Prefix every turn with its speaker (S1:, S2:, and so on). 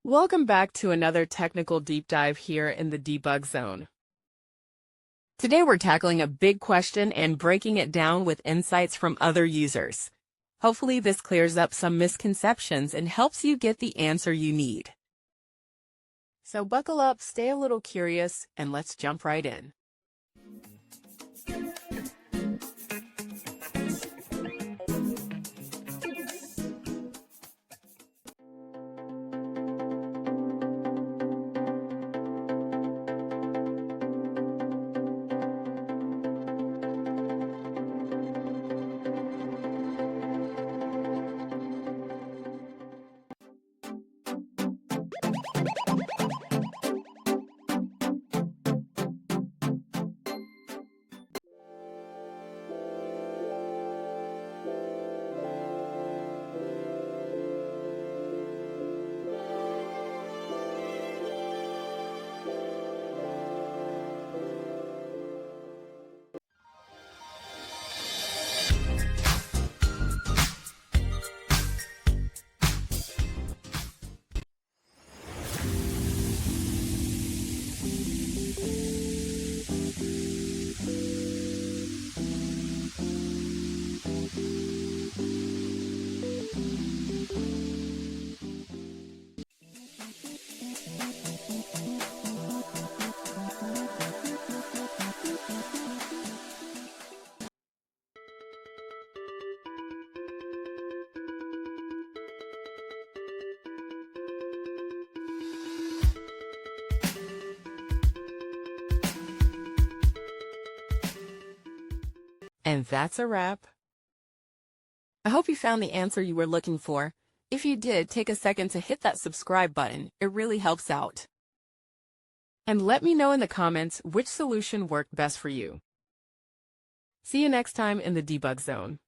S1: Welcome back to another technical deep dive here in the debug zone. Today we're tackling a big question and breaking it down with insights from other users. Hopefully this clears up some misconceptions and helps you get the answer you need. So buckle up, stay a little curious, and let's jump right in. And that's a wrap. I hope you found the answer you were looking for. If you did, take a second to hit that subscribe button. It really helps out. And let me know in the comments which solution worked best for you. See you next time in the debug zone.